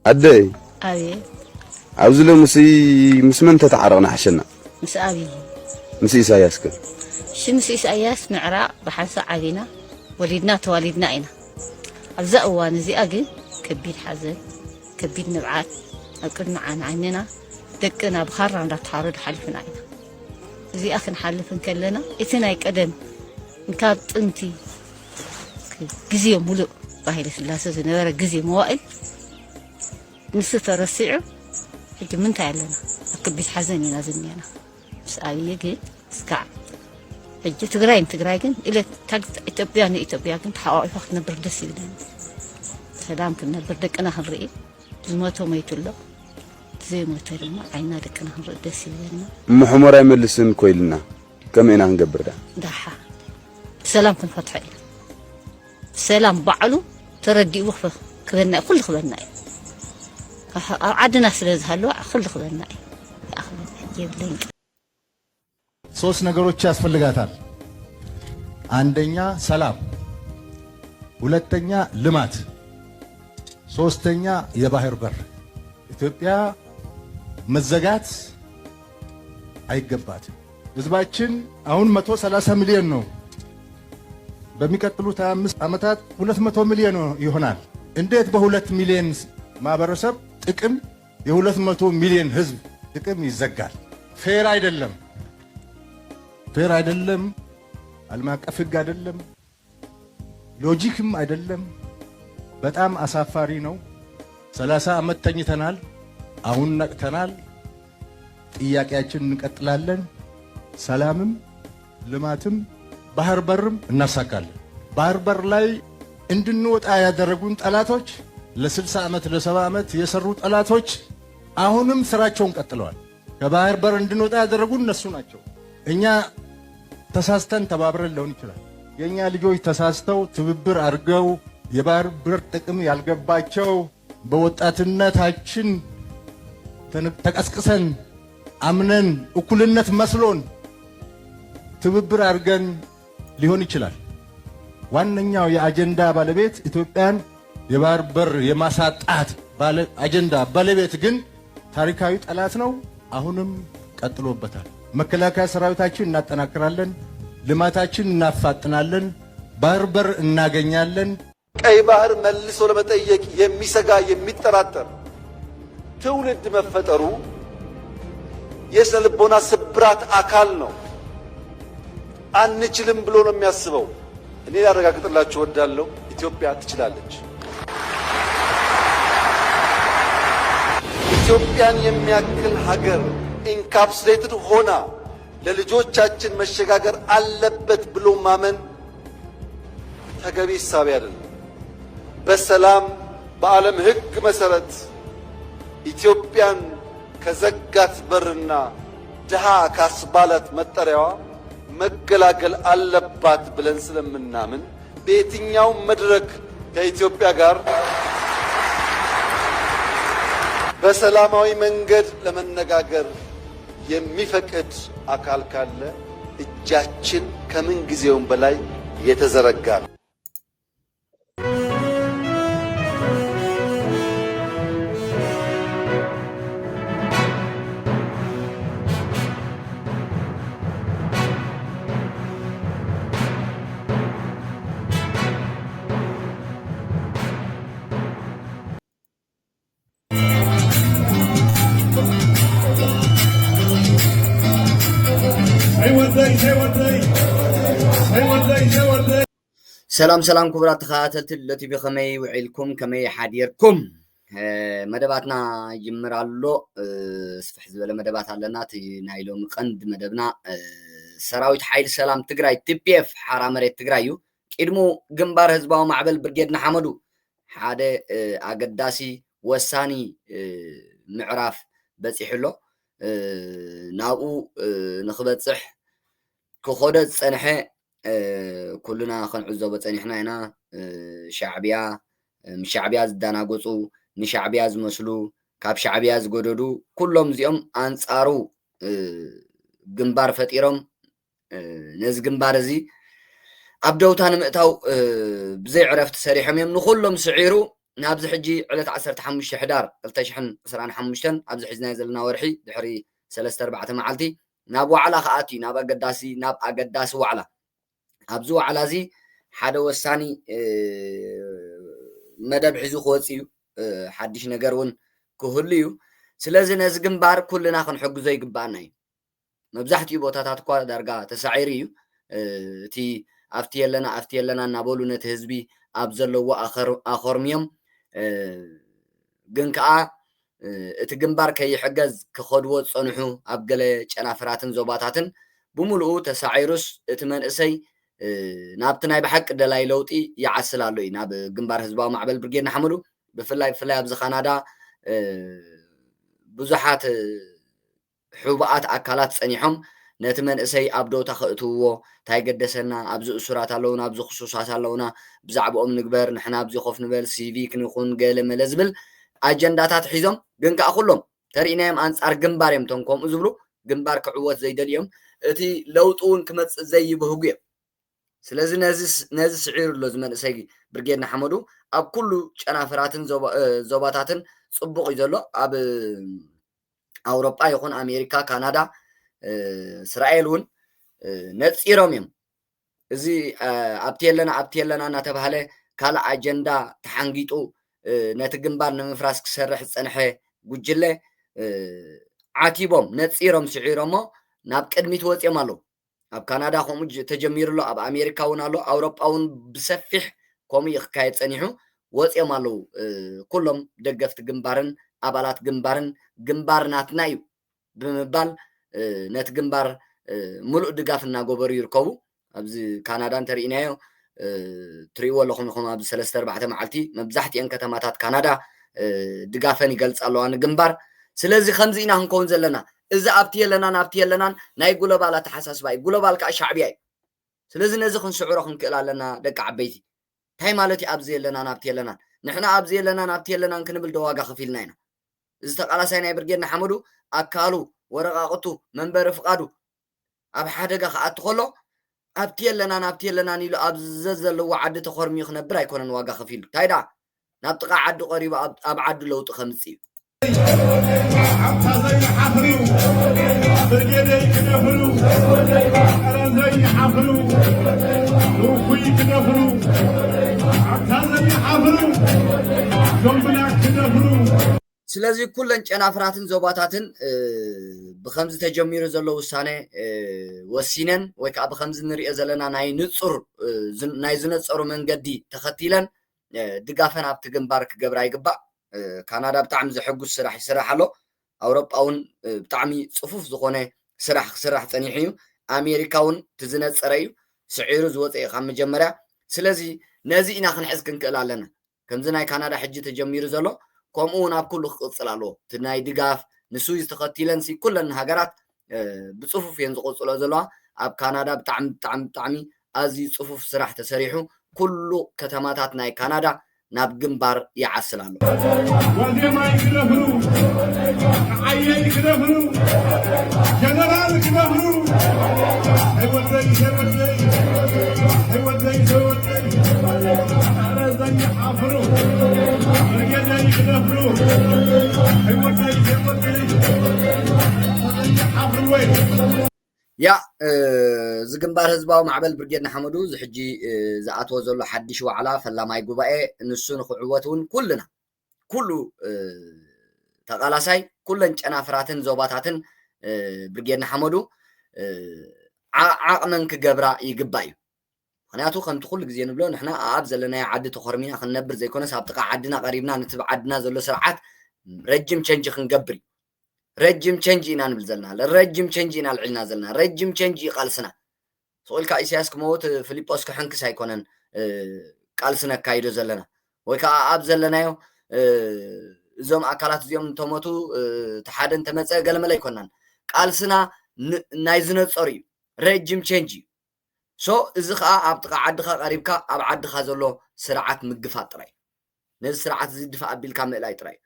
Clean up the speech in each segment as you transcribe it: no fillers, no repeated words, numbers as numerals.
أدي أبي عاوزله مسمن تتعرقنا حشنا مس أبي مس إساياس كن شمس إساياس معراء بحنسا علينا ولدنا توالدنا إنا أبزأوا نزي أجن كبير حزن كبير نبعات أكلنا عن عيننا دكنا بخار عند تحارد حلفنا إنا زي أخن حلفن كلنا إتنا يقدم إن كانت أنتي جزية ملؤ باهي لسلاسة زنبرة جزية موائل نسو ترسيعه حجي من تعلنا أكبر حزني نازلني أنا بس أبي يجي سكع حجي تقراين إلى إثيوبيا كنت حقائق وقت نبر دسي بدنا سلام كنا بردك أنا هنرئي زموتو ميتولو زي موتو لما عينا لك أنا هنرئي دسي بدنا محمر يملسن كويلنا كم إنا هنقبر ده داحا سلام كن فتحي سلام بعلو تردي وقفه كبرنا كل خبرنا عدنا سلز هلو كل خبرنا يا بلين ሶስት ነገሮች ያስፈልጋታል። አንደኛ ሰላም፣ ሁለተኛ ልማት፣ ሶስተኛ የባህር በር። ኢትዮጵያ መዘጋት አይገባትም። ህዝባችን አሁን 130 ሚሊዮን ነው። በሚቀጥሉት 5 ዓመታት 200 ሚሊዮን ይሆናል። እንዴት በ2 ሚሊዮን ማህበረሰብ ጥቅም የ200 ሚሊዮን ህዝብ ጥቅም ይዘጋል? ፌር አይደለም። ፌር አይደለም። ዓለም አቀፍ ህግ አይደለም። ሎጂክም አይደለም። በጣም አሳፋሪ ነው። 30 ዓመት ተኝተናል። አሁን ነቅተናል። ጥያቄያችንን እንቀጥላለን። ሰላምም ልማትም ባህር በርም እናሳካለን። ባህር በር ላይ እንድንወጣ ያደረጉን ጠላቶች ለ60 ዓመት ለ70 ዓመት የሰሩ ጠላቶች አሁንም ስራቸውን ቀጥለዋል። ከባህር በር እንድንወጣ ያደረጉን እነሱ ናቸው። እኛ ተሳስተን ተባብረን ሊሆን ይችላል። የኛ ልጆች ተሳስተው ትብብር አድርገው የባህር በር ጥቅም ያልገባቸው በወጣትነታችን ተቀስቅሰን አምነን እኩልነት መስሎን ትብብር አድርገን ሊሆን ይችላል። ዋነኛው የአጀንዳ ባለቤት ኢትዮጵያን የባህር በር የማሳጣት አጀንዳ ባለቤት ግን ታሪካዊ ጠላት ነው። አሁንም ቀጥሎበታል። መከላከያ ሰራዊታችን እናጠናክራለን፣ ልማታችን እናፋጥናለን፣ ባህር በር እናገኛለን። ቀይ ባህር መልሶ ለመጠየቅ የሚሰጋ የሚጠራጠር ትውልድ መፈጠሩ የስነ ልቦና ስብራት አካል ነው። አንችልም ብሎ ነው የሚያስበው። እኔ ላረጋግጥላችሁ እወዳለሁ፣ ኢትዮጵያ ትችላለች። ኢትዮጵያን የሚያክል ሀገር ኢንካፕሱሌትድ ሆና ለልጆቻችን መሸጋገር አለበት ብሎ ማመን ተገቢ ሐሳብ አይደለም። በሰላም በዓለም ሕግ መሰረት ኢትዮጵያን ከዘጋት በርና ድሃ ካስባላት መጠሪያዋ መገላገል አለባት ብለን ስለምናምን በየትኛውም መድረክ ከኢትዮጵያ ጋር በሰላማዊ መንገድ ለመነጋገር የሚፈቅድ አካል ካለ እጃችን ከምን ጊዜውም በላይ የተዘረጋ ነው። سلام كبرات تخاتلت التي بخمي وعيلكم كمي حديركم مدباتنا يمرالو سفح زبالة مدبات على نايلو مقند مدبنا سراويت حيل سلام تقراي تبيف حرامريت تقرايو كيدمو جنبار هزباو معبل برجيدنا حمدو حادة أقداسي وساني معراف بس يحلو ناو نخبت صح كخودت سنحة كلنا خنعزو بتصنيحنا هنا شعبيا شعبيا زدانا قصو نشعبيا زمسلو كاب شعبيا زقددو كلهم زيهم أنصارو جنبار فتيرهم نز جنبار زي أبدو تان مقتاو بزي عرفت سريحهم يمنو كلهم سعيرو نابز حجي علت 15 حدار 2025 ابز حزنا زلنا ورحي دحري 3-4 معلتي ناب وعلا خاتي ناب اقداسي ناب اقداس وعلا ابز وعلا زي حدا وساني مدب حزو خوصيو حدش نغرون كهليو سلازي نز جنبار كلنا خنحجزو يغبانا مبزحتي بوتاتات كوا درغا تسعيريو تي افتي لنا نابولو نت حزبي ابزلو اخرميم ግን ከዓ እቲ ግንባር ከይሕገዝ ክኸድዎ ፀንሑ ኣብ ገለ ጨናፍራትን ዞባታትን ብሙሉኡ ተሳዒሩስ እቲ መንእሰይ ናብቲ ናይ ብሓቂ ደላይ ለውጢ ይዓስል ኣሎ እዩ ናብ ግንባር ህዝባዊ ማዕበል ብርጌድ ንሓመዱ ብፍላይ ኣብዚ ካናዳ ብዙሓት ሕቡኣት ኣካላት ፀኒሖም ነቲ መንእሰይ ኣብ ዶታ ከእትውዎ እንታይ ገደሰና ኣብዚ እሱራት ኣለውና ኣብዚ ክሱሳት ኣለውና ብዛዕባኦም ንግበር ንሕና ኣብዚ ኮፍ ንበል ሲቪክ ንኹን ገለ መለ ዝብል ኣጀንዳታት ሒዞም ግን ከዓ ኩሎም ተሪእናዮም ኣንጻር ግንባር እዮም ቶም ከምኡ ዝብሉ ግንባር ክዕወት ዘይደልዮም እቲ ለውጡ እውን ክመፅእ ዘይብህጉ እዮም ስለዚ ነዚ ስዒሩ ኣሎ ዝመንእሰይ ብርጌድ ንሓመዱ ኣብ ኩሉ ጨናፍራትን ዞባታትን ፅቡቅ እዩ ዘሎ ኣብ ኣውሮጳ ይኹን ኣሜሪካ ካናዳ እስራኤል እውን ነፂሮም እዮም እዚ ኣብቲ የለና እናተባሃለ ካልእ ኣጀንዳ ተሓንጊጡ ነቲ ግንባር ንምፍራስ ክሰርሕ ዝፀንሐ ጉጅለ ዓቲቦም ነፂሮም ስዒሮሞ ናብ ቅድሚት ወፅዮም ኣለዉ ኣብ ካናዳ ከምኡ ተጀሚሩ ኣሎ ኣብ ኣሜሪካ እውን ኣሎ ኣውሮጳ እውን ብሰፊሕ ከምኡ ክካየድ ፀኒሑ ወፅዮም ኣለዉ ኩሎም ደገፍቲ ግንባርን ኣባላት ግንባርን ግንባር ናትና እዩ ብምባል ነቲ ግንባር ሙሉእ ድጋፍ እናገበሩ ይርከቡ ኣብዚ ካናዳ እንተሪእናዮ ትሪእዎ ኣለኹም ኢኹም ኣብዚ 3-4 መዓልቲ መብዛሕትአን ከተማታት ካናዳ ድጋፈን ይገልፅ ኣለዋ ንግንባር ስለዚ ከምዚ ኢና ክንከውን ዘለና እዚ ኣብቲ የለና ናብቲ የለናን ናይ ግሎባል ኣተሓሳስባ እዩ ግሎባል ከዓ ሻዕብያ እዩ ስለዚ ነዚ ክንስዕሮ ክንክእል ኣለና ደቂ ዓበይቲ እንታይ ማለት እዩ ኣብዚ የለና ናብቲ የለናን ንሕና ኣብዚ የለና ናብቲ የለናን ክንብል ደዋጋ ከፊልና ኢና እዚ ተቃላሳይ ናይ ብርጌድ ንሓመዱ ኣካሉ ወረቃቅቱ መንበሪ ፍቃዱ ኣብ ሓደጋ ከኣቲ ከሎ ኣብቲ የለና ናብቲ የለናን ኢሉ ኣብ ዘለዎ ዓዲ ተኸርሚዩ ክነብር ኣይኮነን ዋጋ ከፊሉ እንታይ ዳ ናብ ጥቃ ዓዲ ቀሪቡ ኣብ ዓዲ ለውጢ ከምፅእ እዩ عبتا زي حفرو برجيدي كنفرو أنا زي حفرو لوخي كنفرو عبتا زي حفرو زنبنا كنفرو ስለዚ ኩለን ጨናፍራትን ዞባታትን ብከምዚ ተጀሚሩ ዘሎ ውሳነ ወሲነን ወይ ከዓ ብከምዚ ንሪኦ ዘለና ናይ ዝነፀሩ መንገዲ ተኸቲለን ድጋፈን ኣብቲ ግንባር ክገብራ ይግባእ ካናዳ ብጣዕሚ ዘሐጉስ ስራሕ ይስራሕ ኣሎ ኣውሮጳ እውን ብጣዕሚ ፅፉፍ ዝኾነ ስራሕ ክስራሕ ፀኒሑ እዩ ኣሜሪካ እውን ትዝነፀረ እዩ ስዒሩ ዝወፀ እዩ ካብ መጀመርያ ስለዚ ነዚ ኢና ክንሕዝ ክንክእል ኣለና ከምዚ ናይ ካናዳ ሕጂ ተጀሚሩ ዘሎ ከምኡ እውን ኣብ ኩሉ ክቅፅል ኣለዎ እቲ ናይ ድጋፍ ንሱ ዝተኸቲለንሲ ኩለን ሃገራት ብፅፉፍ እየን ዝቕፅሎ ዘለዋ ኣብ ካናዳ ብጣዕሚ ኣዝዩ ፅፉፍ ስራሕ ተሰሪሑ ኩሉ ከተማታት ናይ ካናዳ ናብ ግንባር ይዓስል ኣሎ ወዲማ ይክነፍሩ ዓየ ይክነፍሩ ጀነራል ይክነፍሩ አይወደይ አረዘኝ ሓፍሩ ረገዳ ይክነፍሩ አይወደይ ሓፍሩ ወይ ያ ዝግንባር ህዝባዊ ማዕበል ብርጌድ ንሓመዱ ዝሕጂ ዝኣትዎ ዘሎ ሓድሽ ዋዕላ ፈላማይ ጉባኤ ንሱ ንክዕወት እውን ኩሉ ተቃላሳይ ኩለን ጨናፍራትን ዞባታትን ብርጌድ ንሓመዱ ዓቕመን ክገብራ ይግባእ እዩ ምክንያቱ ከምቲ ኩሉ ግዜ ንብሎ ንሕና ኣብ ዘለናይ ዓዲ ተኸርሚና ክንነብር ዘይኮነስ ኣብ ጥቃ ዓድና ቀሪብና ነቲ ዓድና ዘሎ ስርዓት ረጅም ቸንጅ ክንገብር እዩ ረጅም ቸንጅ ኢና ንብል ዘለና ረጅም ቸንጅ ኢና ልዕልና ዘለና ረጅም ቸንጅ ቃልስና ስቁልካ ኢሳያስ ክመውት ፊሊጶስ ክሕንክስ ኣይኮነን ቃልስና ካይዶ ዘለና ወይ ከዓ ኣብ ዘለናዮ እዞም ኣካላት እዚኦም እንተሞቱ ተሓደ እንተመፀ ገለመለ ኣይኮናን ቃልስና ናይ ዝነፀሩ እዩ ረጅም ቸንጅ እዩ ሶ እዚ ከዓ ኣብ ጥቃ ዓድካ ቀሪብካ ኣብ ዓድካ ዘሎ ስርዓት ምግፋጥ ጥራይ ነዚ ስርዓት እዚ ድፋእ ኣቢልካ ምእላይ ጥራይ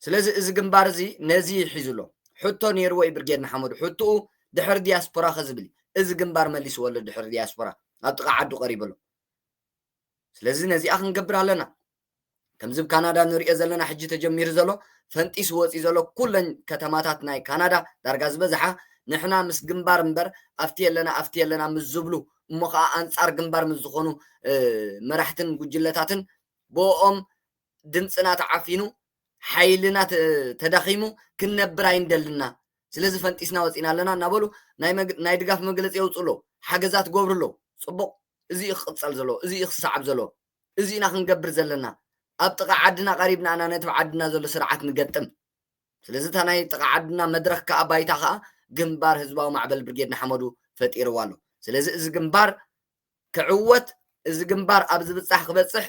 ስለዚ እዚ ግንባር እዚ ነዚ ይሒዙሎ ሕቶ ነይርዎ እዩ ብርጌድ ንሓመዱ ሕቶኡ ድሕሪ ዲያስፖራ ከዝብል እዚ ግንባር መሊስዎ ኣሎ ድሕሪ ዲያስፖራ ኣብ ጥቃ ዓዱ ቀሪበሎ ስለዚ ነዚኣ ክንገብር ኣለና ከምዚ ካናዳ ንሪኦ ዘለና ሕጂ ተጀሚሩ ዘሎ ፈንጢስ ወፂ ዘሎ ኩለን ከተማታት ናይ ካናዳ ዳርጋ ዝበዝሓ ንሕና ምስ ግንባር እምበር ኣፍቲ የለና ምስ ዝብሉ እሞ ከዓ ኣንጻር ግንባር ምስ ዝኾኑ መራሕትን ጉጅለታትን ብኦም ድምፅና ተዓፊኑ ሓይልና ተዳኺሙ ክንነብር ኣይንደልና ስለዚ ፈንጢስና ወፂና ኣለና እናበሉ ናይ ድጋፍ መግለፂ የውፅሎ ሓገዛት ገብርሎ ፅቡቕ እዚ ይኽቕፀል ዘሎ እዚ ይኽሳዓብ ዘሎ እዚ ኢና ክንገብር ዘለና ኣብ ጥቓ ዓድና ቀሪብና ኢና ነቲ ዓድና ዘሎ ስርዓት ንገጥም ስለዚ እታ ናይ ጥቓ ዓድና መድረክ ከዓ ባይታ ከዓ ግንባር ህዝባዊ ማዕበል ብርጌድ ንሓመዱ ፈጢርዋ ኣሎ ስለዚ እዚ ግንባር ክዕወት እዚ ግንባር ኣብ ዝብፃሕ ክበፅሕ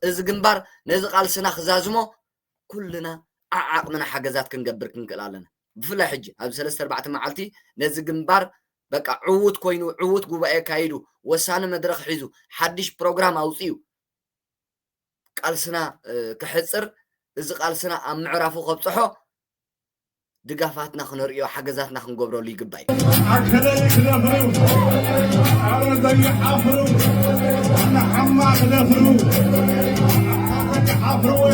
እዚ ግንባር ነዚ ቃልስና ክዛዝሞ ኩልና ዓዓቕምና ሓገዛት ክንገብር ክንክእል ኣለና ብፍላይ ሕጂ ኣብ 3-4 መዓልቲ ነዚ ግንባር በቃ ዕውት ኮይኑ ዕውት ጉባኤ ካይዱ ወሳነ መድረክ ሒዙ ሓድሽ ፕሮግራም ኣውፅዩ ቃልስና ክሕፅር እዚ ቃልስና ኣብ ምዕራፉ ከብፅሖ ድጋፋትና ክንሪኦ ሓገዛትና ክንገብረሉ ይግባእ عكري كدفرو عرضي حفرو نحما كدفرو حفرو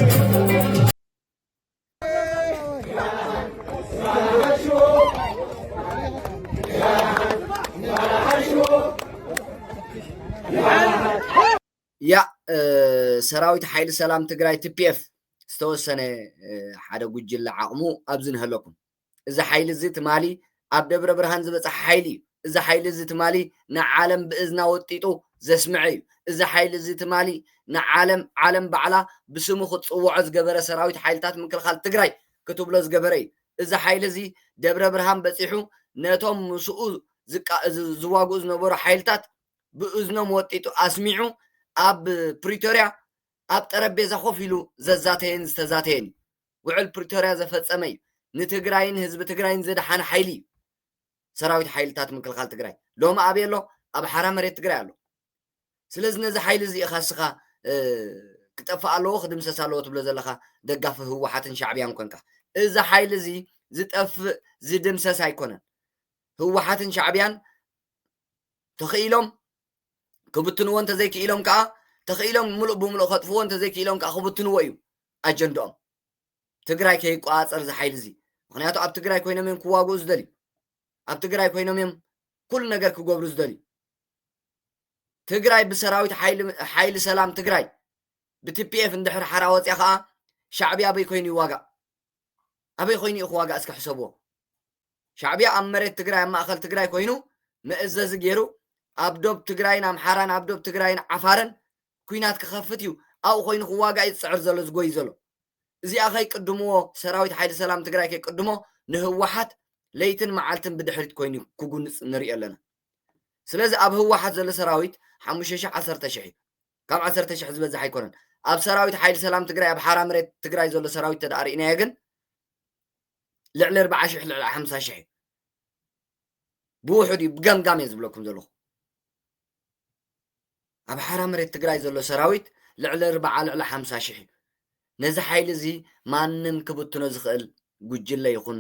يا سراويت حيل سلام تግራይ TPF ዝተወሰነ ሓደ ጉጅለ ዓቕሙ ኣብዝን ህለኩም እዚ ሓይሊ እዚ ትማሊ ኣብ ደብረ ብርሃን ዝበፅሕ ሓይሊ እዚ ሓይሊ እዚ ትማሊ ንዓለም ብእዝና ወጢጡ ዘስምዕ እዩ እዚ ሓይሊ እዚ ትማሊ ንዓለም ባዕላ ብስሙ ክፅውዖ ዝገበረ ሰራዊት ሓይልታት ምክልኻል ትግራይ ክትብሎ ዝገበረ እዩ እዚ ሓይሊ እዚ ደብረ ብርሃን በፂሑ ነቶም ምስኡ ዝዋግኡ ዝነበሩ ሓይልታት ብእዝኖም ወጢጡ ኣስሚዑ ኣብ ፕሪቶሪያ ኣብ ጠረጴዛ ኮፍ ኢሉ ዘዛተየን ዝተዛተየን ውዕል ፕሪቶሪያ ዘፈፀመ እዩ ንትግራይን ህዝቢ ትግራይን ዘድሓነ ሓይሊ እዩ ሰራዊት ሓይልታት ምክልኻል ትግራይ ሎማ ኣበይ ኣሎ ኣብ ሓራ መሬት ትግራይ ኣሎ ስለዚ ነዚ ሓይሊ እዚ ኢኻ ንስኻ ክጠፍእ ኣለዎ ክድምሰስ ኣለዎ ትብሎ ዘለኻ ደጋፊ ህወሓትን ሻዕብያን ኮንካ እዚ ሓይሊ እዚ ዝጠፍእ ዝድምሰስ ኣይኮነን ህወሓትን ሻዕብያን ተኽኢሎም ክብትንዎ እንተዘይክኢሎም ከዓ ተኽኢሎም ሙሉእ ብምሉእ ከጥፍዎ እንተዘይክኢሎም ከዓ ክብትንዎ እዩ ኣጀንድኦም ትግራይ ከይቋፀር ዝሓይል እዚ ምክንያቱ ኣብ ትግራይ ኮይኖም እዮም ክዋግኡ ዝደልዩ ኣብ ትግራይ ኮይኖም እዮም ኩሉ ነገር ክገብሩ ዝደልዩ ትግራይ ብሰራዊት ሓይሊ ሰላም ትግራይ ብቲፒኤፍ እንድሕር ሓራ ወፅያ ከዓ ሻዕብያ ኣበይ ኮይኑ ይዋጋእ ኣበይ ኮይኑ እዩ ክዋጋእ እስኪ ሕሰብዎ ሻዕብያ ኣብ መሬት ትግራይ ኣብ ማእኸል ትግራይ ኮይኑ መእዘዚ ገይሩ ኣብ ዶብ ትግራይን ኣምሓራን ኣብ ዶብ ትግራይን ዓፋርን ኩናት ክኸፍት እዩ ኣብኡ ኮይኑ ክዋጋእ ይፅዕር ዘሎ ዝጎይ ዘሎ እዚኣ ከይቅድምዎ ሰራዊት ሓይሊ ሰላም ትግራይ ከይቅድሞ ንህወሓት ለይትን መዓልትን ብድሕሪት ኮይኑ ክጉንፅ ንሪኦ ኣለና ስለዚ ኣብ ህወሓት ዘሎ ሰራዊት 5,000 ካብ 10,000 ዝበዝሕ ኣይኮነን ኣብ ሰራዊት ሓይሊ ሰላም ትግራይ ኣብ ሓራ መሬት ትግራይ ዘሎ ሰራዊት ተዳሪእናዮ ግን ልዕሊ 40,000 ልዕሊ 50,000 ብውሑድ እዩ ብገምጋም እየ ዝብለኩም ዘለኹ ኣብ ሓራ መሬት ትግራይ ዘሎ ሰራዊት ልዕሊ 40 ልዕሊ 50,000 ነዚ ሓይሊ እዚ ማንም ክብትኖ ዝኽእል ጉጅለ ይኹን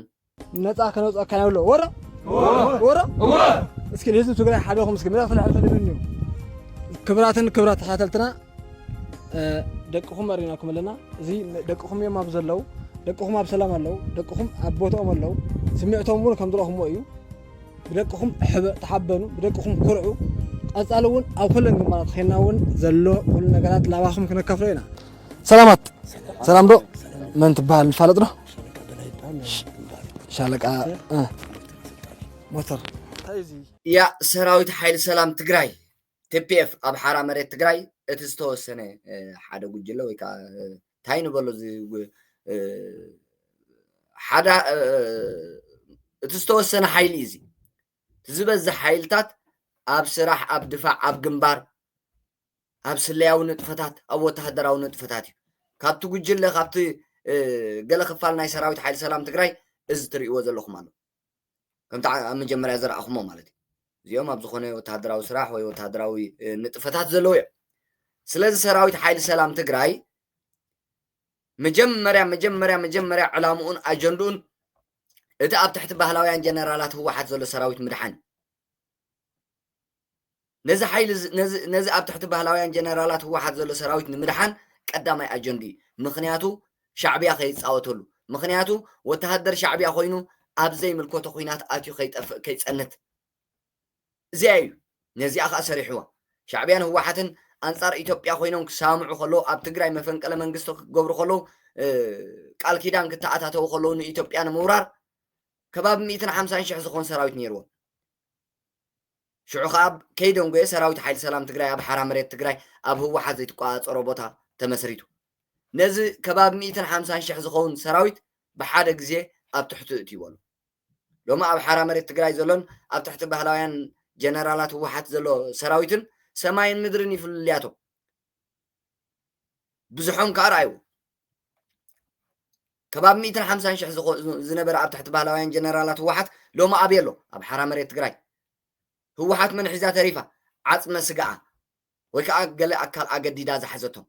ነፃ ከነውፀካ ይብሎ ወረ እስኪ ንህዝቢ ትግራይ ሓደኹም እስኪ ምራኽ ትልዕል ፈልግን እዩ ክብራት ተኸታተልትና ደቅኹም መሪናኩም ኣለና እዚ ደቅኹም እዮም ኣብ ዘለው ደቅኹም ኣብ ሰላም ኣለው ደቅኹም ኣብ ቦታኦም ኣለው ስሚዕቶም እውን ከም ዝረኽምዎ እዩ ብደቅኹም ተሓበኑ ብደቅኹም ኩርዑ ቀፃሊ እውን ኣብ ኩለን ግንባራት ኸይና እውን ዘሎ ኩሉ ነገራት ላባኹም ክነካፍሎ ኢና ሰላማት ሰላም ዶ መን ትበሃል ንፋለጥ ዶ ሻለቃ ሞተር ያ ሰራዊት ሓይሊ ሰላም ትግራይ TPF ኣብ ሓራ መሬት ትግራይ እቲ ዝተወሰነ ሓደ ጉጅለ ወይ ከዓ እንታይ ንበሎ ሓደ እቲ ዝተወሰነ ሓይሊ እዚ ዝበዝሕ ሓይልታት ኣብ ስራሕ ኣብ ድፋዕ ኣብ ግንባር ኣብ ስለያዊ ንጥፈታት ኣብ ወተሃደራዊ ንጥፈታት እዩ ካብቲ ጉጅለ ካብቲ ገለ ክፋል ናይ ሰራዊት ሓይሊ ሰላም ትግራይ እዚ ትሪእዎ ዘለኹም ኣሎ ከምቲ ኣብ መጀመርያ ዝረኣኹሞ ማለት እዩ እዚኦም ኣብ ዝኾነ ወተሃደራዊ ስራሕ ወይ ወተሃደራዊ ንጥፈታት ዘለዎ እዮም ስለዚ ሰራዊት ሓይሊ ሰላም ትግራይ መጀመርያ ዕላምኡን ኣጀንድኡን እቲ ኣብ ትሕቲ ባህላውያን ጀነራላት ህወሓት ዘሎ ሰራዊት ምድሓን ነዚ ሓይሊ ነዚ ኣብ ትሕቲ ባህላውያን ጀነራላት ህወሓት ዘሎ ሰራዊት ንምድሓን ቀዳማይ አጀንዲ ምክንያቱ ሻዕቢያ ከይጻወተሉ ምክንያቱ ወተሃደር ሻዕቢያ ኮይኑ ኣብዘይ ምልኮቶ ኩናት ኣትዩ ከይጠፍእ ከይጸነት እዚኣዩ ነዚኣ ከዓ ሰሪሕዋ ሻዕቢያን ህወሓትን አንጻር ኢትዮጵያ ኮይኖም ክሳምዑ ከሎ ኣብ ትግራይ መፈንቀለ መንግስቲ ክገብሩ ከሎ ቃል ኪዳን ክተኣታተው ከሎ ንኢትዮጵያ ንምውራር ከባቢ 150,000 ዝኮን ሰራዊት ነይርዎ ሽዑ ካብ ከይዶም ጎየ ሰራዊት ሓይሊ ሰላም ትግራይ ኣብ ሓራ መሬት ትግራይ ኣብ ህወሓት ዘይተቋፀሮ ቦታ ተመስሪቱ ነዚ ከባቢ 150,000 ዝኸውን ሰራዊት ብሓደ ግዜ ኣብ ትሕቲ እትይወሉ ሎማ ኣብ ሓራ መሬት ትግራይ ዘሎን ኣብ ትሕቲ ባህላውያን ጀነራላት ህወሓት ዘሎ ሰራዊትን ሰማይን ምድርን ይፍልልያቶ ብዙሖም ከዓ ረኣዩ ከባቢ 150,000 ዝነበረ ኣብ ትሕቲ ባህላውያን ጀነራላት ህወሓት ሎማ ኣብ የሎ ኣብ ሓራ መሬት ትግራይ ህወሓት መን ሒዛ ተሪፋ ዓፅመ ስጋዓ ወይ ከዓ ገለ ኣካል ኣገዲዳ ዝሓዘቶም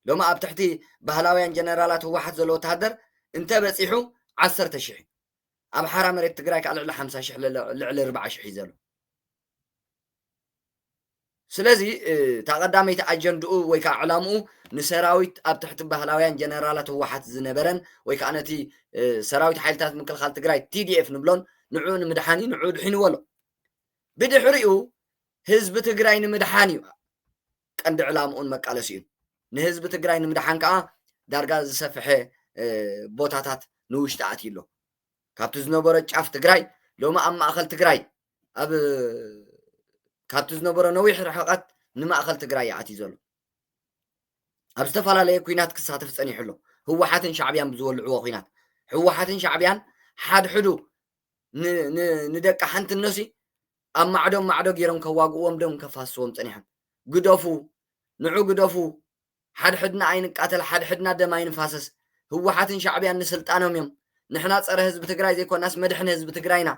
ሎማ ኣብ ትሕቲ ባህላውያን ጀነራላት ህወሓት ዘሎ ወተሃደር እንተበፂሑ 10,000 ኣብ ሓራ መሬት ትግራይ ከዓ ልዕሊ 50,000 ልዕሊ 40,000 ዘሎ ስለዚ ተቀዳመይቲ ኣጀንድኡ ወይ ከዓ ዕላምኡ ንሰራዊት ኣብ ትሕቲ ባህላውያን ጀነራላት ህወሓት ዝነበረን ወይ ከዓ ነቲ ሰራዊት ሓይልታት ምክልኻል ትግራይ TDF ንብሎን ንዑ ንምድሓኒ ንዑ ድሒንዎ ኣሎ ብድሕሪኡ ህዝቢ ትግራይ ንምድሓን እዩ ቀንዲ ዕላምኡን መቃለሲኡ ንህዝቢ ትግራይ ንምድሓን ከዓ ዳርጋ ዝሰፍሐ ቦታታት ንውሽጢ ኣትዩ ኣሎ ካብቲ ዝነበረ ጫፍ ትግራይ ሎማ ኣብ ማእኸል ትግራይ ኣብ ካብቲ ዝነበረ ነዊሕ ርሕቀት ንማእኸል ትግራይ ኣትዩ ዘሎ ኣብ ዝተፈላለየ ኩናት ክሳተፍ ፀኒሑ ኣሎ ህወሓትን ሻዕብያን ብዝወልዕዎ ኩናት ህወሓትን ሻዕብያን ሓድሕዱ ንደቂ ሓንቲ ነሲ ኣብ ማዕዶም ማዕዶ ገይሮም ከዋግእዎም ደም ከፋስዎም ፀኒሖም ግደፉ ንዑ ግደፉ ሓድሕድና ኣይንቃተል ሓድሕድና ደም ኣይንፋሰስ ህወሓትን ሻዕብያን ንስልጣኖም እዮም ንሕና ፀረ ህዝቢ ትግራይ ዘይኮናስ መድሕኒ ህዝቢ ትግራይና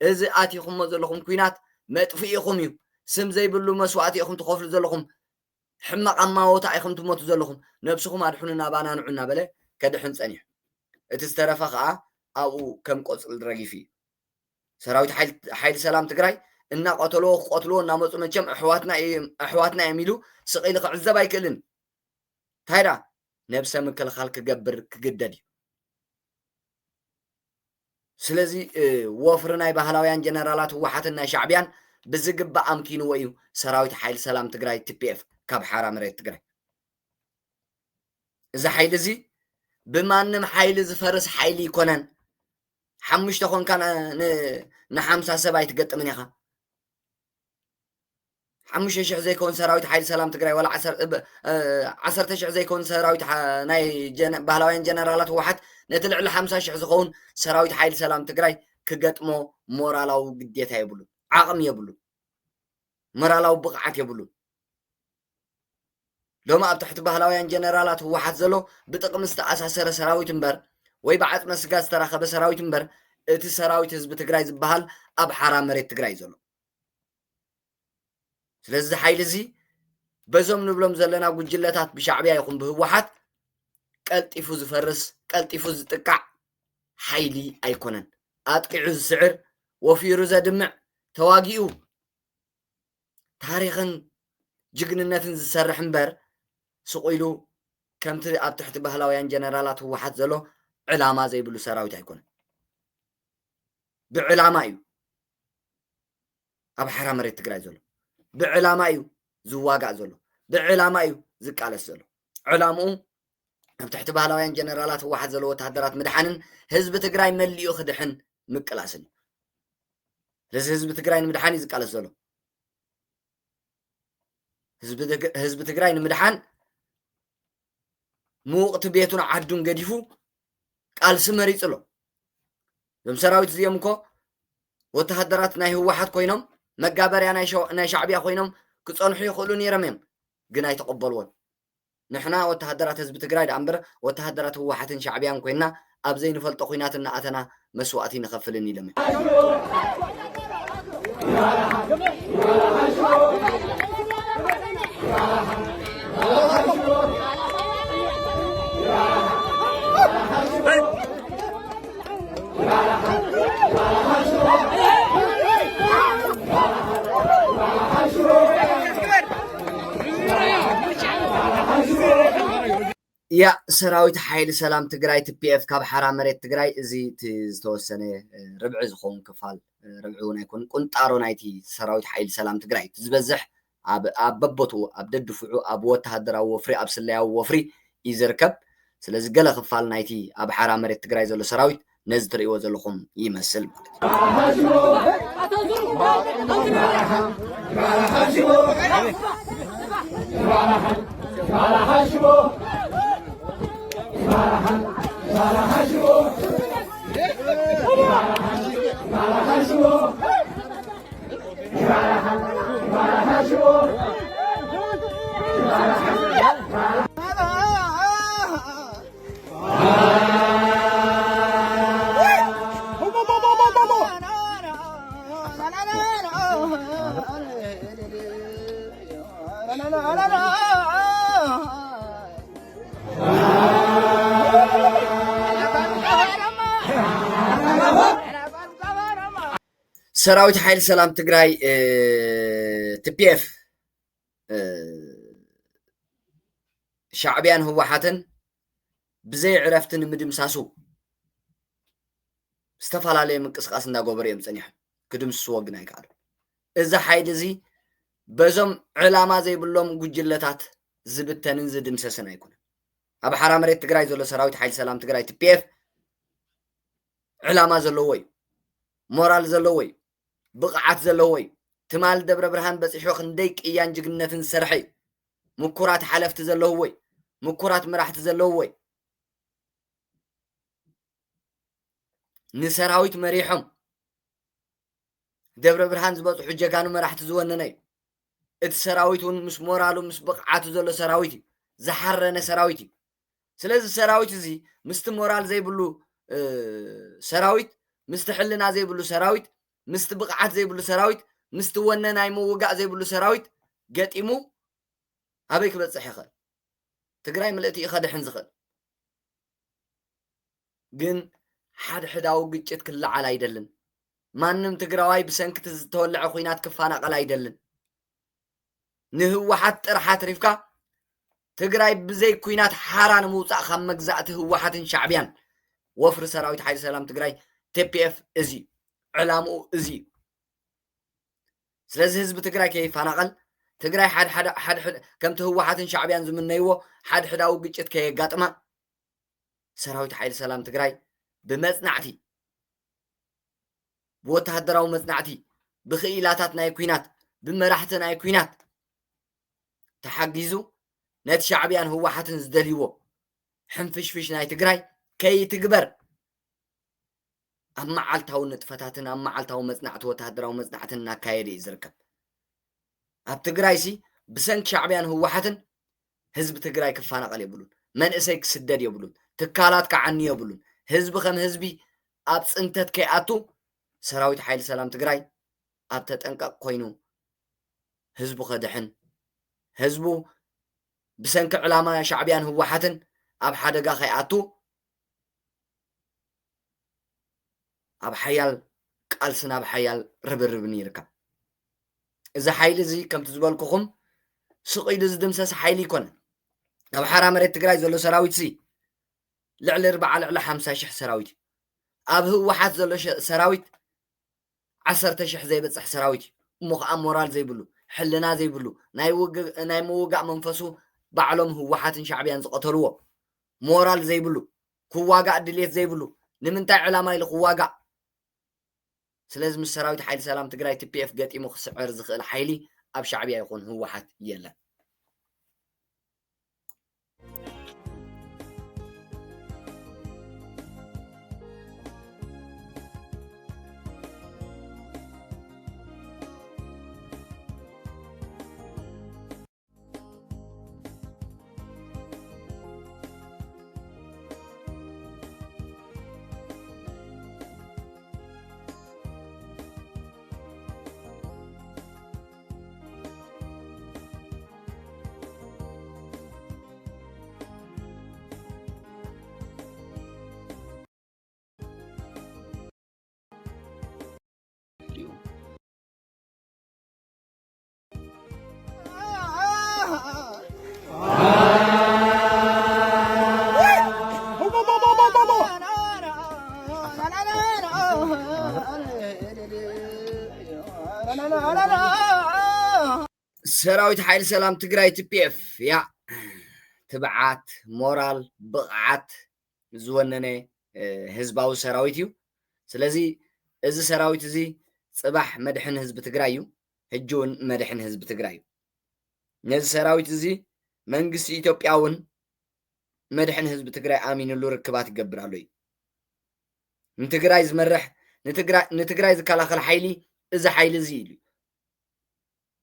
እዚ ኣትይኹሞ ዘለኹም ኩናት መጥፍኢ ኢኹም እዩ ስም ዘይብሉ መስዋዕቲ ኢኹም ትኸፍሉ ዘለኹም ሕማቕ ኣማወታ ኢኹም ትሞቱ ዘለኹም ነብስኹም ኣድሕኑና ባና ንዑና በለ ከድሕን ፀኒሑ እቲ ዝተረፈ ከዓ ኣብኡ ከም ቆፅል ረጊፍ እዩ ሰራዊት ሓይሊ ሰላም ትግራይ እናቀተልዎ ክቆትልዎ እናመፁ መቸም ኣሕዋትና እዮም ኢሉ ስቂሉ ክዕዘብ ኣይክእልን ታይዳ ነብሰ ምክልኻል ክገብር ክግደድ እዩ ስለዚ ወፍሪ ናይ ባህላውያን ጀነራላት ህወሓትን ናይ ሻዕብያን ብዝግባእ ኣምኪንዎ እዩ ሰራዊት ሓይሊ ሰላም ትግራይ TPF ካብ ሓራ መሬት ትግራይ እዚ ሓይሊ እዚ ብማንም ሓይሊ ዝፈርስ ሓይሊ ይኮነን ሓሙሽተ ኮንካ ን50 ሰብ ኣይትገጥምን ኢኻ 5,000 ዘይኮን ሰራዊት ሓይሊ ሰላም ትግራይ ወላ 10,000 ዘይኮን ሰራዊት ናይ ባህላውያን ጀነራላት ህወሓት ነቲ ልዕሊ 50,000 ዝኸውን ሰራዊት ሓይሊ ሰላም ትግራይ ክገጥሞ ሞራላዊ ግዴታ የብሉ ዓቕሚ የብሉ ሞራላዊ ብቕዓት የብሉ ሎማ ኣብ ትሕቲ ባህላውያን ጀነራላት ህወሓት ዘሎ ብጥቕሚ ዝተኣሳሰረ ሰራዊት እምበር ወይ ብዓፅመ ስጋ ዝተራኸበ ሰራዊት እምበር እቲ ሰራዊት ህዝቢ ትግራይ ዝበሃል ኣብ ሓራ መሬት ትግራይ ዘሎ ስለዚ ሓይሊ እዚ በዞም ንብሎም ዘለና ጉጅለታት ብሻዕብያ ይኹን ብህወሓት ቀልጢፉ ዝፈርስ ቀልጢፉ ዝጥቃዕ ሓይሊ ኣይኮነን ኣጥቂዑ ዝስዕር ወፊሩ ዘድምዕ ተዋጊኡ ታሪኽን ጅግንነትን ዝሰርሕ እምበር ስቑኢሉ ከምቲ ኣብ ትሕቲ ባህላውያን ጀነራላት ህወሓት ዘሎ ዕላማ ዘይብሉ ሰራዊት ኣይኮነን ብዕላማ እዩ ኣብ ሓራ መሬት ትግራይ ዘሎ ብዕላማ እዩ ዝዋጋእ ዘሎ ብዕላማ እዩ ዝቃለስ ዘሎ ዕላምኡ ኣብ ትሕቲ ባህላውያን ጀነራላት ህወሓት ዘሎ ወተሃደራት ምድሓንን ህዝቢ ትግራይ መሊኡ ክድሕን ምቅላስን እዩ ስለዚ ህዝቢ ትግራይ ንምድሓን እዩ ዝቃለስ ዘሎ ህዝቢ ትግራይ ንምድሓን ምውቕቲ ቤቱን ዓዱን ገዲፉ ቃልሲ መሪፅ ኣሎ እዞም ሰራዊት እዚኦም እኮ ወተሃደራት ናይ ህወሓት ኮይኖም መጋበርያ ናይ ሻዕብያ ኮይኖም ክፀንሑ ይኽእሉ ነይሮም እዮም ግን ኣይተቐበልዎን ንሕና ወተሃደራት ህዝቢ ትግራይ ዳ እምበር ወተሃደራት ህወሓትን ሻዕብያን ኮይና ኣብ ዘይንፈልጦ ኩናት እናኣተና መስዋዕቲ ንኸፍልን ኢሎም يا سراويت حيل سلام تجراي TPF كاب حرام مريت تجراي زي تزتوسنة ربع زخون كفال ربعونا يكون كنت أرو نايتي سراويت حيل سلام تجراي تزبزح أب ببطو أبدد دفعو أبوت هدرا وفري أبسليا وفري يزركب سلازي قال خفال نايتي أب حرام مريت تجراي زلو سراويت نزدر يوزلخم يمثل سراويت حيل سلام تجراي TPF شعبيان هو حاتن بزي عرفتن مدمساسو استفال عليه من قسقاس ندا غبر يمصنيح كدمس وغنا يقال اذا حيل زي بزم علامه زي بلوم غجلتات زبتنن زدمسسنا يكون اب حرام ريت تجراي زلو سراويت حيل سلام تجراي TPF علامه زلوي مورال زلوي بقعت زلوي تمال دبر برهان بس يحوخ نديك ايان جግነትን سرحي مكورات حلفت زلوي مكورات مرحت زلوي نسراويت مريحم دبر برهان زبط حجه كانوا مرحت زونني ات سراويتون مش مورالو مش بقعت زلو سراويتي زحرنا سراويتي سلاز سراويت زي مست مورال زي بلو سراويت مستحلنا زي بلو سراويت مستبقعت زي بلو سراويت مستوننا يموقع زي بلو سراويت قطيمو ابيك بصح يخل تግራይ ملئتي يخدحن زخل ግን حداو ግጭት ክልዓል አይደልን ማንም ትግራዋይ ብሰንክት ዝተወልዐ ኩናት ክፋናቀል አይደልን ንህወሓት ጥርሓት ሪፍካ ትግራይ ብዘይ ኩናት ሓራን ምውፃእ ካብ መግዛእቲ ህወሓትን ሻዕብያን ወፍሪ ሰራዊት ሓይሊ ሰላም ትግራይ TPF እዚ علامو ازي سلازي حزب تግራይ كيفانقل تግራይ حد كم تهوحاتن شعبيان زمنيو حد او ግጭት كيغاطما سراويت حيل سلام تግራይ بمصنعتي بوتهدراو مصنعتي بخيلاتات ناي كوينات بمراحت ناي كوينات تحجزو نت شعبيان هوحاتن زدليو حنفشفش ناي تግራይ كي تكبر أما عالتاو نتفتاتنا أما عالتاو مصنعت وتهدراو مصنعتنا كايري يزركب أب تግራይسي بسنك شعبيان هوحاتن حزب تግራይ كفانقل يبلون من اسيك سدد يبلون تكالات كعني يبلون حزب خم حزبي أب صنتت كياتو سراويت حيل سلام تግራይ أب تطنقق كوينو حزب خدحن حزبو بسنك علامه شعبيان هوحاتن أب حدقا خياتو أب حيال قالسنا بحيال ربربن يركب إذا حيل زي كم تزبالكم سقيد زدمسس حيل يكون أب حرام ريت تግራይ زلو سراويت سي لعل 4 لعل 5 شح سراويت أب هو حات زلو سراويت 10 شح زي بصح سراويت مخ مورال زي بلو حلنا زي بلو ناي موقع منفسو بعلم هو حاتن شعبيان زقتلو مورال زي بلو كواقع دليت زي بلو نمنتاع علامه الى كواقع سلازم السراويت حيل سلام تግራይ TPF قطيمو خسعر زخل حيلي اب شعبيه يكون هو حات يلا ሰራዊት ሓይሊ ሰላም ትግራይ TPF ያ ትብዓት ሞራል ብቕዓት ዝወነነ ህዝባዊ ሰራዊት እዩ ስለዚ እዚ ሰራዊት እዚ ጽባሕ መድሕን ህዝቢ ትግራይ እዩ ሕጂ እውን መድሕን ህዝቢ ትግራይ እዩ ነዚ ሰራዊት እዚ መንግስቲ ኢትዮጵያ እውን መድሕን ህዝቢ ትግራይ ኣሚንሉ ርክባት ይገብር ኣሎ እዩ ንትግራይ ዝመርሕ ንትግራይ ዝከላኸል ሓይሊ እዚ ሓይሊ እዚ እዩ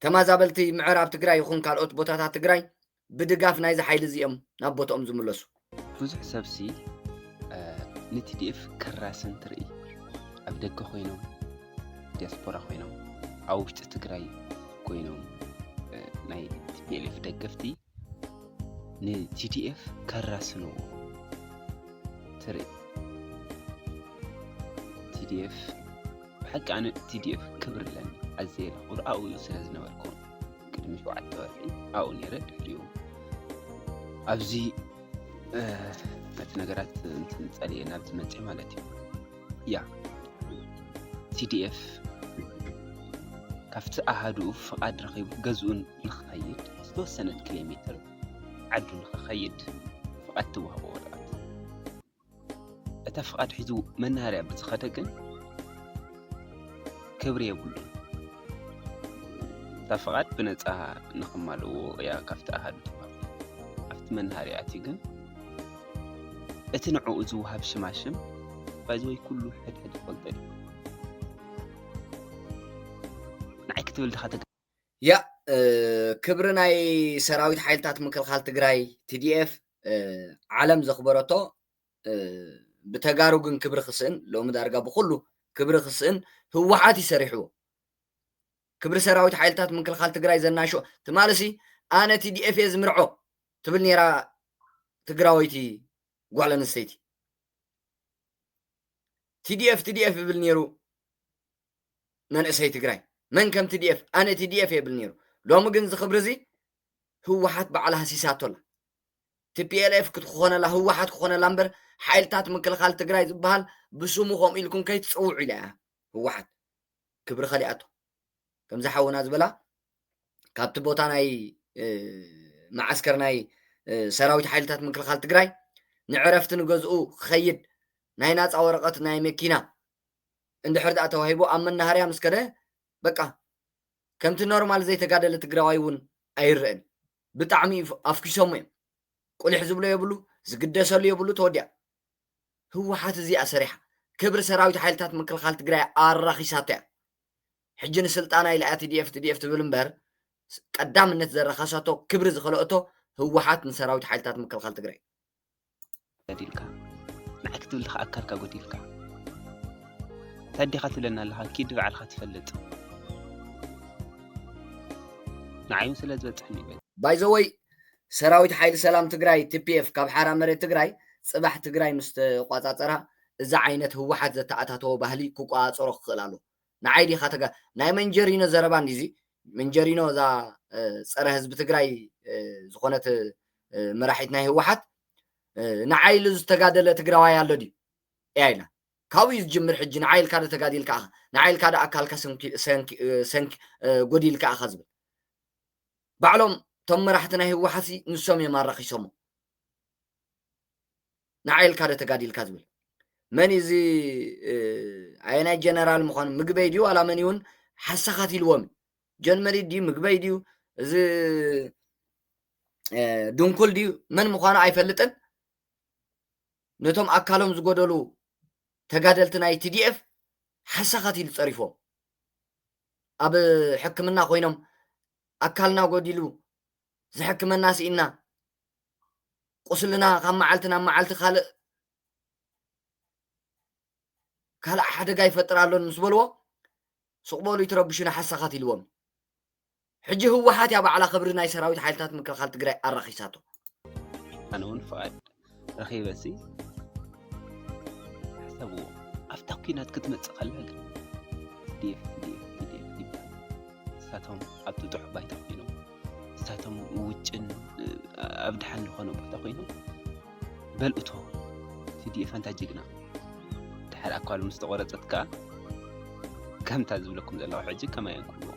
ተማዛበልቲ ምዕራብ ትግራይ ይኹን ካልኦት ቦታታት ትግራይ ብድጋፍ ናይዚ ሓይሊ እዚኦም ናብ ቦታኦም ዝምለሱ ብዙሕ ሰብሲ ንቲዲኤፍ ከራስን ትርኢ ኣብ ደገ ኮይኖም ዲያስፖራ ኮይኖም ኣብ ውሽጢ ትግራይ ኮይኖም ናይ TPLF ደገፍቲ ንቲዲኤፍ ከራስኑ ትርኢ TDF بحق أنا TDF كبر لنا عزيز ورأوا يوصل نوركم كل مش وعد توري أو نيرد اليوم أبزي نتنقرات نتسألي أنا بتمتع مالتي يا TDF كفت أحدو فقد رقيب جزء نخيد 3 كيلومتر عدو نخيد فقد توها بورات أتفقد حزو منهاري بتخدقن كبري يقول تفقد بنتها نخمالو يا كفت أحد أفت منهاري أتيقن أتنعو أزوها بشماشم فازوي كله حد يفضل نعكتب الدخاتك يا كبرناي سراويت حيلتات مكلخال تقراي TDF عالم زخبرته بتجارو جن كبر خسن لو مدارجا بخلو كبر خسن هو حاتي سريحو كبر سراويت حيلتات من كل خال تقراي زناشو تمالسي أنا TDF يزمرعو تبلني را تقراويتي قوالن السيتي TDF يبلنيرو من أسهي تقراي من كم TDF أنا TDF يبلنيرو لو مجنز خبرزي هو حات بعلها سيساتولا TPLF كتخونا له هو حات خونا لامبر حيلتات من كل خال تقراي زبال بسموهم إلكم كي تصوعي لها هو حد كبر خليعته كم زحونا زبلا كابت بوتاناي معسكرناي سراويت حيلتات من كل خال تقراي نعرفت نجزء خيد ناينات أو ورقات ناي مكينة عند حرد أتوهيبو أما النهار يا مسكرة بقى كم تنورمال زي تقادل تقرايون أيرن بتعمي أفكشومين قولي حزب له يبلو زقدس له يبلو توديع هو حات زي أسريحة كبر سراويت حيلتات من كل خال تقراي الرخيصاتها حجن سلطانة إلى TDF تبلنبر قدام النت رخصاته كبر زخلقته هو حات من سراويت حيلتات من كل خال تقراي ديلكا نعكتب لك أكركا قديلكا تدي خاتو لنا لها كيد بعد خات فلت نعيم سلازة بتحني باي زوي سراويت حيل سلام تقراي TPF كاب حرام مريت تقراي صباح تقراي مست قاطعتها إذا عينت هو حد زتعتها بهلي كوكا صرخ خلاله نعيدي خاتجا ناي منجرينو زربان ديزي منجرينو ذا صار حزب تقراي زخونت مراحتنا هو حد نعيل زتقادل تقراي يالو دي ايلا كاويز جمر حج نعيل كاد تقاديل كا نعيل كاد اكل سنك غوديل كا خزب بعلم تم راحتنا هو حسي نسوم يمارخ يسمو نعيل كاد تقاديل كازبل من يزي عينا جنرال مخان مقبيديو على من يون حسخاتي الوم جن مريد دي مقبيديو زي دونكل ديو من مخان عيفلتن نتوم أكالهم زقودلو تقادلتنا TDF حسخاتي لتصرفو أب حكمنا خوينم أكالنا قوديلو زي حكمنا سئنا قسلنا خام معالتنا معالت خالق كلا حدا جاي فترة لون مسبلوا سقبلوا يتربشون حسخاتي الوم حجي هو حاتي أبو على خبرنا يسراوي حالتات من كل خال تقرأ الرخيصاتو أنا هون فؤاد رخي بسي حسبوا أفتقينات كتمت خلاك ديف ساتهم أبدو تحب بايتقينهم ساتهم وجن أبدحن لخانو بايتقينهم بل أتو TDF أنت جيقنا حال أقوال مستغرقتك كم تعزب لكم ذا حجي كما يقولون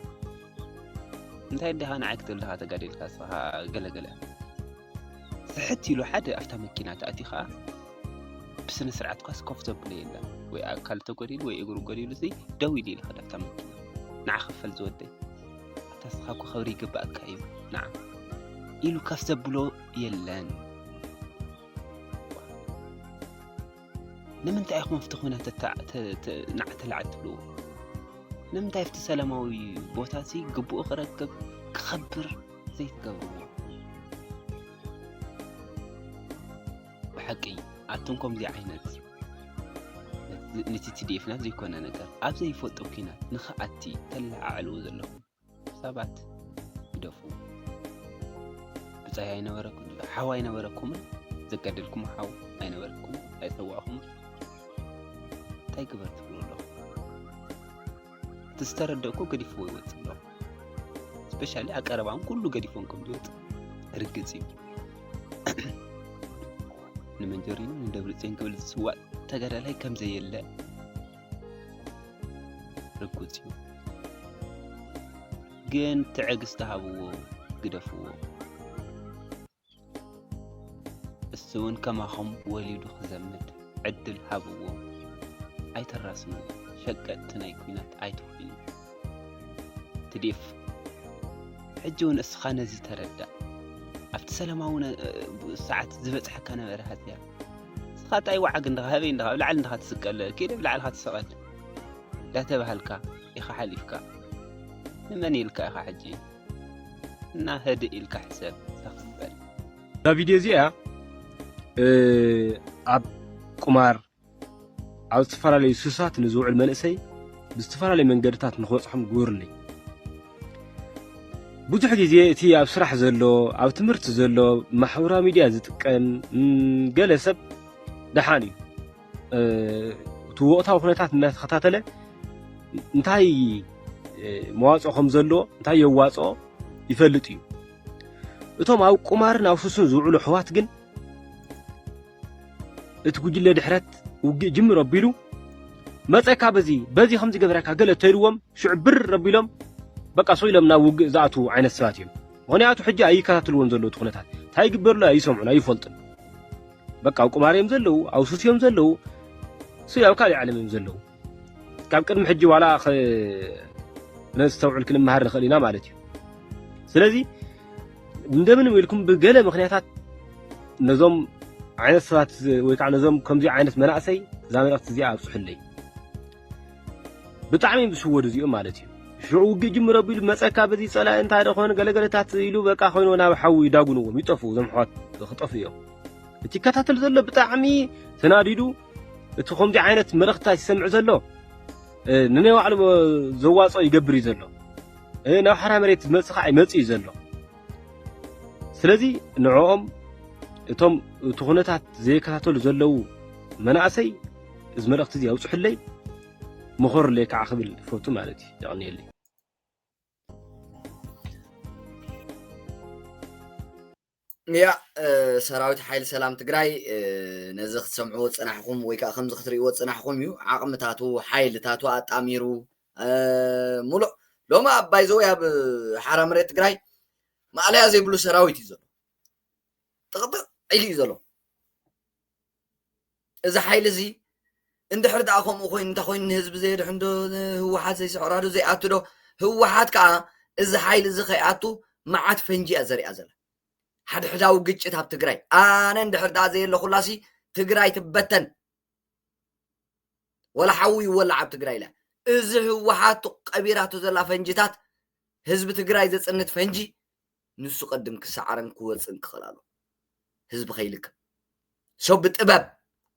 እንታይ ደሃ ንዓክት ለሃ ተጋዲልካ ስኻ ገለገለ ስሕት ኢሉ ሓደ ኣፍታ መኪና ተኣቲኻ ብስነ ስርዓት ኳስ ኮፍተብል የለን ወይ ኣካል ተጎዲሉ ወይ እግሩ ጎዲሉ ሲ ደው ኢሉ ይልካ ኣፍታ መኪና ንዓኸፈል ዝወደይ ተስኻ ክኸብሪ ይግባእካ እዩ ንዓ ኢሉ ካፍ ዘብሎ የለን ንምንታይ ኢኹም ፍቲ ኩናት ናዕተልዓት ትብልዎ ንምንታይ ፍቲ ሰላማዊ ቦታ ሲ ግቡእ ክረክብ ክኸብር ዘይትገብርዎ ብሓቂ ኣቶም ከምዚ ዓይነት ነቲ TDF-ናት ዘይኮነ ነገር ኣብ ዘይፈልጦ ኩናት ንኽኣቲ ተላዓልዎ ዘለኹም ሰባት ይደፉ ብፃይ ኣይነበረኩም ሓው ኣይነበረኩምን ዘገደልኩም ሓው ኣይነበረኩም ኣይተዋእኹም እንታይ ግበር ትብሉ ኣለኹ تستردكو قديفو يوصلوا سبيشالي اقربام كله قديفونكم يوص رغصي نمنجرين من دبرتين قبل سوا تغدالاي كم زي يله رغصي جن تعقستهابو قدفو السون كما هم وليدو خزمت عدل هابو اي تراسنو شقت ناي كوينات ايتوفين تديف حجون اسخانه زي تردا افت سلاماونه ساعات زبصح كان برهاتيا سخات اي وعق ندغابي ندغاب لعل ندغات تسقل كيد بلعل هات تسقل لا تبهلك يخ حليفك من يلك يخ حجي نا هدئ يلك حساب تقبل دا فيديو زي اب قمار ኣብ ዝተፈላለዩ ሱሳት ንዝውዕል መንእሰይ ብዝተፈላለዩ መንገድታት ንኽበፅሖም ግብርለይ ብዙሕ ግዜ እቲ ኣብ ስራሕ ዘሎ ኣብ ትምህርቲ ዘሎ ማሕበራዊ ሚድያ ዝጥቀም ገለ ሰብ ደሓን እዩ እቲ ወቕታዊ ኩነታት እናተኸታተለ እንታይ መዋፅኦ ከም ዘለዎ እንታይ የዋፅኦ ይፈልጥ እዩ እቶም ኣብ ቁማርን ኣብ ሱስን ዝውዕሉ ኣሕዋት ግን እቲ ጉጅለ ድሕረት وجي جم ربيلو مصيكا بزي خمس جبركا قال تيروم شعبر ربيلهم بقى صويلهم نا وج زعتو عين السباتيم هونياتو حجه اي كاتلون زلو تخنتات تاي جبر لا يسمعون اي فلطن بقى قماريم زلو او سوسيوم زلو سياو كالي عالميم زلو كاب قدم حجي ولا نستوعب الكلمه هر خلينا مالتي سلازي እንደምን ወልኩም በገለ ምክንያታት ነዞም عينت سات ويكع نظام كم زي عينت مناقسي زامرات زي أبصحلي بتعمي بسود زي مالتي شو جم ربي المسألة بدي صلاة أنت هذا خون قال تعتيلو بقى خون وأنا بحاول يداقونه ويطفوا زم حات خطفيه التكاتات اللي بتعمي تناديدو تخون زي عينت مرختها يسمع زلو نني وعلم زواص يقبري زلو نو حرام ريت مسخة يمسي زلو سلذي نعوم እቶም ተኾነታት ዘይከታተሉ ዘለው መናእሰይ እዚ መልእኽቲ እዚ ኣውፅሕለይ ምኽርለይ ከዓ ክብል ፈቱ ማለት እዩ ይቕኒየለይ ያ ሰራዊት ሓይሊ ሰላም ትግራይ ነዚ ክትሰምዑ ፅናሕኩም ወይ ከዓ ከምዚ ክትሪእዎ ፅናሕኩም እዩ ዓቕምታቱ ሓይልታቱ ኣጣሚሩ ሙሉእ ሎማ ኣባይ ዘው ኣብ ሓራ መሬት ትግራይ ማዕለያ ዘይብሉ ሰራዊት እዩ ዘሎ ጥቕጥቕ عيلي زلو إذا حيل زي إن دحرت أخوم أخوين أنت خوين هزب زيد عنده هو حد زي سعراده زي أتلو هو حد كا إذا حيل زي خياتو ما عاد فنجي أزري أزل حد حدا وجدت تهب تجري أنا إن دحرت زي اللي خلاصي تجري تبتن ولا حوي ولا عب تجري لا إذا هو حد قبيراته زلا فنجتات هزب تجري إذا سنت فنجي نسو قدم كسعرن كوز إنك خلاله ህዝብ ኸይልክ ሰብ ጥበብ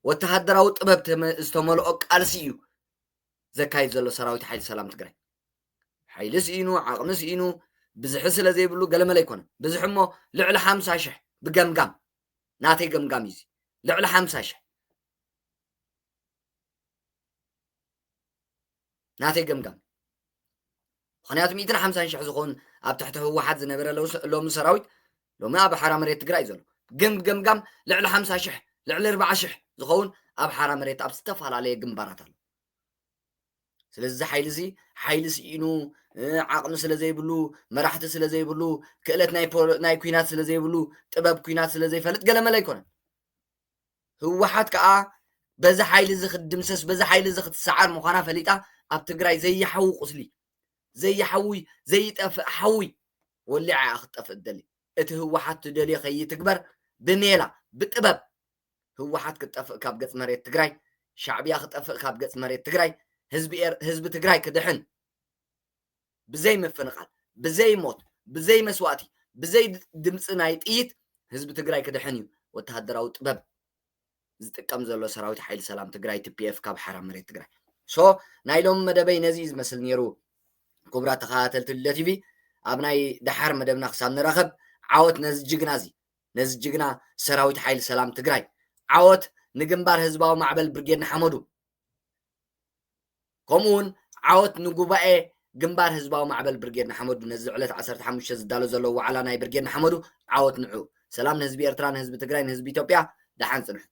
ወተሃደራዊ ጥበብ ዝተመልኦ ቃልሲ እዩ ዘካይድ ዘሎ ሰራዊት ሓይሊ ሰላም ትግራይ ሓይሊ ሲኢኑ ዓቕሚ ሲኢኑ ብዝሕ ስለ ዘይብሉ ገለመለ ይኮነ ብዝሕ እሞ ልዕሊ 50,000 ብገምጋም ናተይ ገምጋም እዩ ልዕሊ 50,000 ናተይ ገምጋም ምክንያቱ 150,000 ዝኾን ኣብ ትሕቲ ህወሓት ዝነበረ ሎሚ ሰራዊት ሎሚ ኣብ ሓራ መሬት ትግራይ ዘሎ ገምጋም ልዕሊ 50,000 ልዕሊ 40,000 ዝኸውን ኣብ ሓራ መሬት ኣብ ዝተፈላለዩ ግንባራት ኣሎ ስለዚ ሓይሊ ሲኢኑ ዓቕሚ ስለ ዘይብሉ መራሕቲ ስለ ዘይብሉ ክእለት ናይ ኩናት ስለ ዘይብሉ ጥበብ ኩናት ስለ ዘይፈልጥ ገለመለ ኣይኮነን ህወሓት ከዓ በዛ ሓይሊ እዚ ክድምሰስ በዛ ሓይሊ እዚ ክትሰዓር ምዃና ፈሊጣ ኣብ ትግራይ ዘይሓዊ ቁስሊ ዘይሓዊ ዘይጠፍእ ሓዊ ወሊዓ ክትጠፍእ ትደሊ እቲ ህወሓት ትደልዮ ከይትግበር ብሜላ ብጥበብ ህወሓት ክትጠፍእ ካብ ገጽ መሬት ትግራይ ሻዕብያ ክትጠፍእ ካብ ገጽ መሬት ትግራይ ህዝቢ ትግራይ ክድሕን ብዘይ ምፍንቓል ብዘይ ሞት ብዘይ መስዋእቲ ብዘይ ድምፂ ናይ ጥይት ህዝቢ ትግራይ ክድሕን እዩ ወተሃደራዊ ጥበብ ዝጥቀም ዘሎ ሰራዊት ሓይሊ ሰላም ትግራይ TPF ካብ ሓራም መሬት ትግራይ ሶ ናይ ሎም መደበይ ነዚ ዝመስል ነይሩ ክቡራት ተኸታተልቲ ልደት ቲቪ ኣብ ናይ ድሓር መደብና ክሳብ ንረኸብ ዓወት ነዚ ጅግና ሰራዊት ሓይሊ ሰላም ትግራይ ዓወት ንግንባር ህዝባዊ ማዕበል ብርጌድ ንሓመዱ ከምኡውን ዓወት ንጉባኤ ግንባር ህዝባዊ ማዕበል ብርጌድ ንሓመዱ ነዚ ዕለት 15 ዝዳሎ ዘሎ ዋዕላ ናይ ብርጌድ ንሓመዱ ዓወት ንዑ ሰላም ንህዝቢ ኤርትራ ንህዝቢ ትግራይ ንህዝቢ ኢትዮጵያ ደሓን ፅንሑ